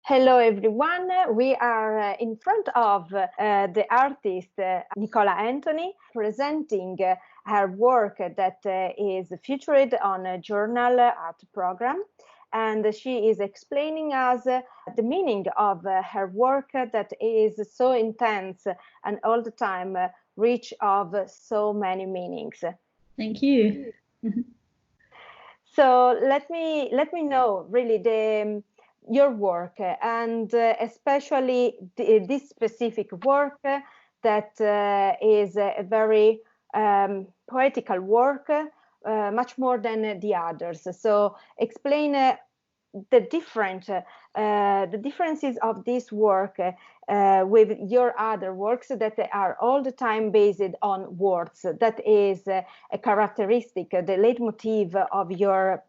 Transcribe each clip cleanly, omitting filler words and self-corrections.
Hello, everyone. We are in front of the artist Nicola Anthony presenting her work that is featured on a JournALL art program. And she is explaining us the meaning of her work that is so intense and all the time rich of so many meanings. Thank you. So let me know really your work and especially this specific work that is a very poetical work, much more than the others. So explain the differences of this work with your other works that are all the time based on words. That is a characteristic, the leitmotif of your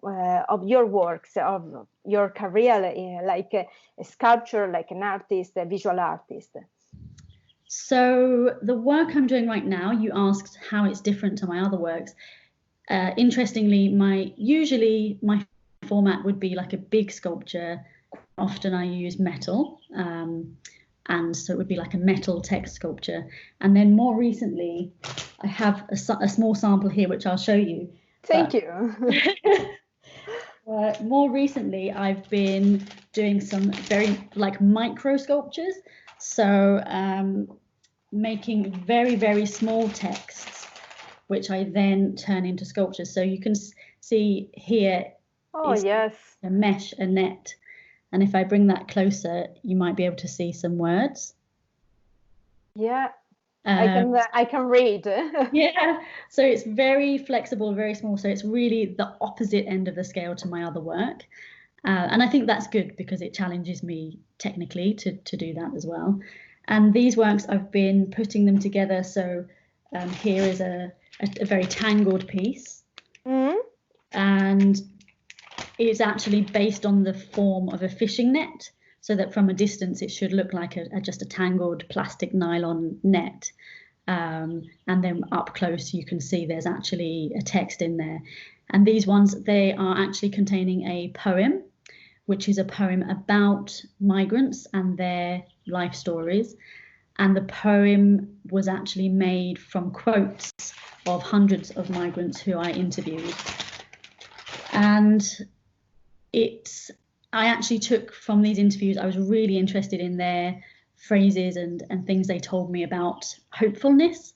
works, of your career, like a sculptor, like an artist, a visual artist. So the work I'm doing right now, you asked how it's different to my other works. Interestingly, usually my format would be like a big sculpture. Often I use metal, and so it would be like a metal text sculpture. And then more recently, I have a small sample here, which I'll show you. Thank you. More recently, I've been doing some very micro sculptures. So making very, very small texts, which I then turn into sculptures. So you can see here, yes, a mesh, a net. And if I bring that closer, you might be able to see some words. Yeah, I can read. Yeah, so it's very flexible, very small. So it's really the opposite end of the scale to my other work. And I think that's good because it challenges me technically to do that as well. And these works, I've been putting them together. So here is a very tangled piece. And it's actually based on the form of a fishing net, so that from a distance it should look like just a tangled plastic nylon net. And then up close you can see there's actually a text in there. And these ones, they are actually containing a poem, which is a poem about migrants and their life stories. And the poem was actually made from quotes of hundreds of migrants who I interviewed. And I actually took from these interviews, I was really interested in their phrases and things they told me about hopefulness.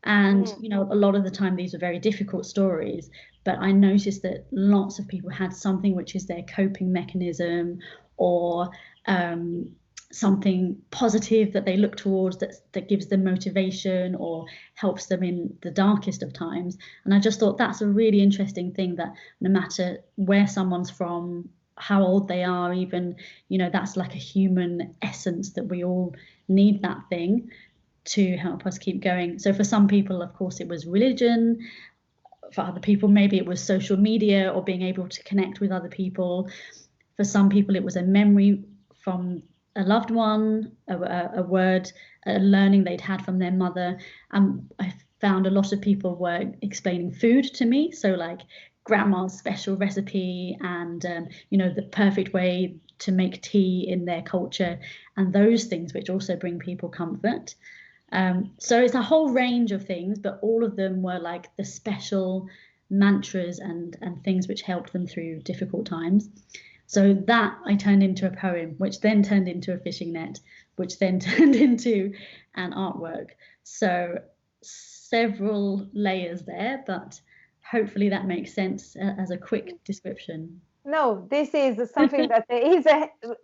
And, a lot of the time these were very difficult stories, but I noticed that lots of people had something which is their coping mechanism, or something positive that they look towards that gives them motivation or helps them in the darkest of times. And I just thought that's a really interesting thing, that no matter where someone's from, how old they are even, that's like a human essence, that we all need that thing to help us keep going. So for some people, of course, it was religion. For other people, maybe it was social media or being able to connect with other people. For some people, it was a memory from a loved one, a word, a learning they'd had from their mother. I found a lot of people were explaining food to me. So like grandma's special recipe and, the perfect way to make tea in their culture, and those things which also bring people comfort. So it's a whole range of things, but all of them were like the special mantras and things which helped them through difficult times. So that I turned into a poem, which then turned into a fishing net, which then turned into an artwork. So several layers there, but hopefully that makes sense as a quick description. No, this is something that is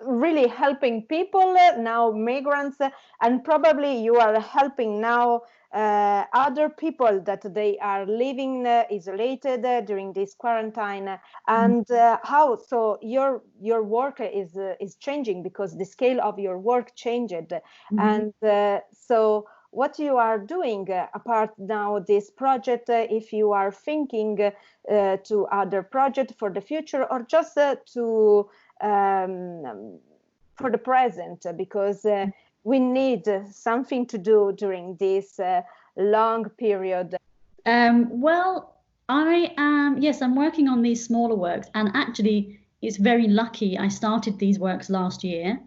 really helping people now, migrants, and probably you are helping now other people that they are living isolated during this quarantine. And how so your work is changing because the scale of your work changed. And so what you are doing apart now this project, if you are thinking to other project for the future, or just for the present, because we need something to do during this long period. Well, I'm working on these smaller works, and actually it's very lucky I started these works last year,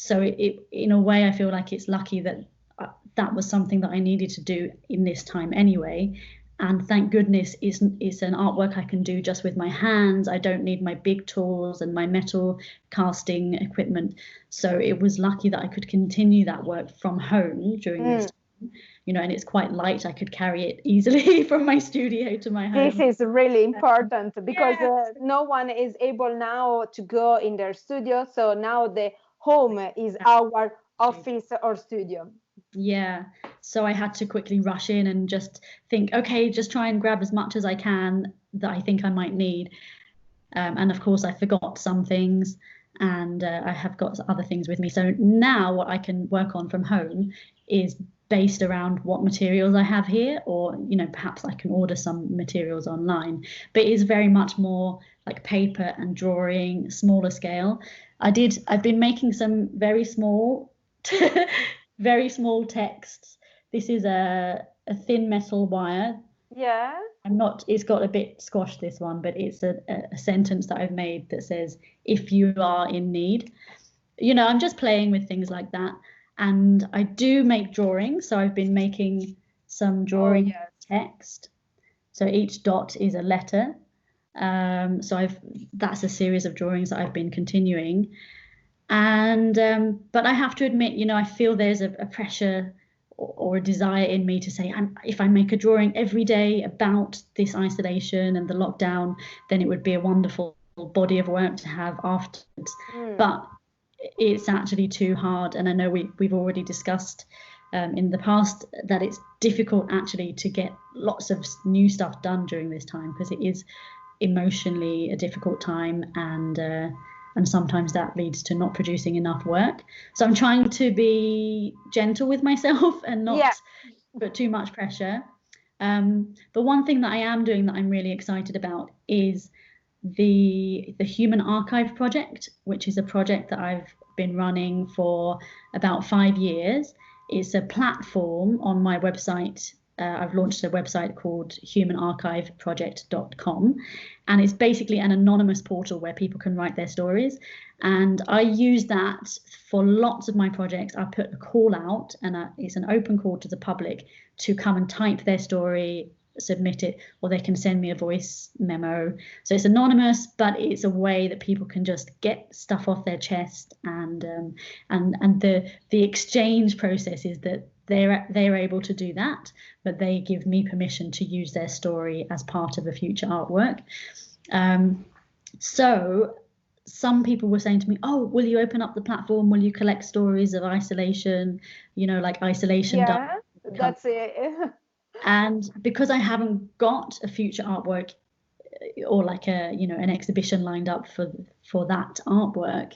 So in a way, I feel like it's lucky that that was something that I needed to do in this time anyway. And thank goodness it's an artwork I can do just with my hands. I don't need my big tools and my metal casting equipment. So it was lucky that I could continue that work from home during this time, you know, and it's quite light. I could carry it easily from my studio to my home. This is really important because no one is able now to go in their studio. So now the home is our office or studio. Yeah, so I had to quickly rush in and just think, okay, just try and grab as much as I can that I think I might need. And of course, I forgot some things, and I have got other things with me. So now what I can work on from home is based around what materials I have here, or, you know, perhaps I can order some materials online. But it is very much more like paper and drawing, smaller scale. I've been making some very small very small texts. This is a thin metal wire. Yeah. It's got a bit squashed, this one, but it's a sentence that I've made that says, if you are in need. You know, I'm just playing with things like that. And I do make drawings. So I've been making some drawing text. So each dot is a letter. So that's a series of drawings that I've been continuing. And but I have to admit, you know, I feel there's a pressure or a desire in me to say, if I make a drawing every day about this isolation and the lockdown, then it would be a wonderful body of work to have afterwards. But it's actually too hard. And I know we've already discussed in the past that it's difficult actually to get lots of new stuff done during this time, because it is emotionally a difficult time, and sometimes that leads to not producing enough work. So I'm trying to be gentle with myself and not put too much pressure. But one thing that I am doing that I'm really excited about is the Human Archive project, which is a project that I've been running for about 5 years. It's a platform on my website. I've launched a website called humanarchiveproject.com, and it's basically an anonymous portal where people can write their stories. And I use that for lots of my projects. I put a call out, and it's an open call to the public to come and type their story, submit it, or they can send me a voice memo. So it's anonymous, but it's a way that people can just get stuff off their chest, and the exchange process is that they're able to do that, but they give me permission to use their story as part of a future artwork. So some people were saying to me, oh, will you open up the platform? Will you collect stories of isolation, you know, like isolation? Yeah, that's it. And because I haven't got a future artwork or like an exhibition lined up for that artwork,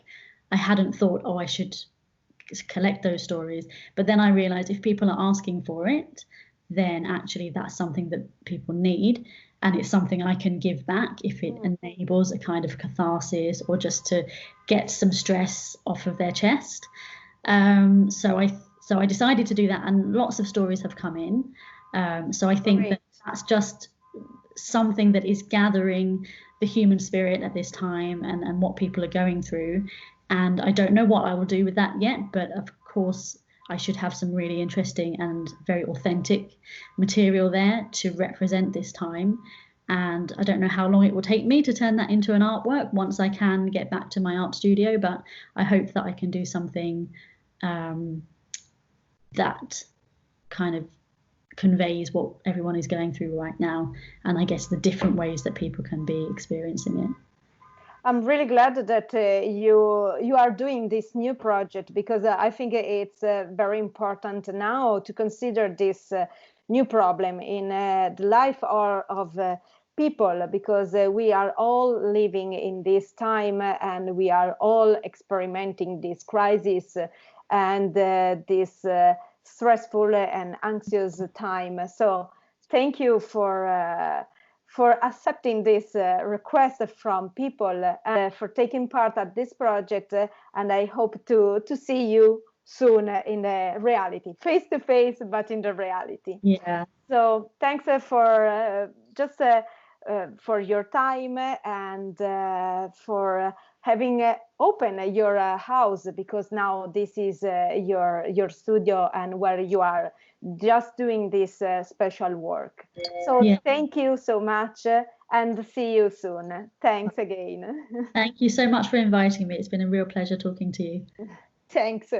I hadn't thought, oh, I should collect those stories. But then I realized if people are asking for it, then actually that's something that people need, and it's something I can give back if it enables a kind of catharsis or just to get some stress off of their chest. So I decided to do that, and lots of stories have come in. So I think that's just something that is gathering the human spirit at this time, and what people are going through. And I don't know what I will do with that yet, but of course I should have some really interesting and very authentic material there to represent this time. And I don't know how long it will take me to turn that into an artwork once I can get back to my art studio, but I hope that I can do something that kind of conveys what everyone is going through right now, and I guess the different ways that people can be experiencing it. I'm really glad that you are doing this new project, because I think it's very important now to consider this new problem in the life of people, because we are all living in this time, and we are all experimenting this crisis and this stressful and anxious time. So thank you for accepting this request from people, and for taking part at this project. And I hope to see you soon in the reality, face to face, but in the reality. Yeah. So thanks for just for your time and for having open your house, because now this is your studio and where you are just doing this special work. So Yeah. thank you so much and see you soon. Thanks again. Thank you so much for inviting me. It's been a real pleasure talking to you. Thanks.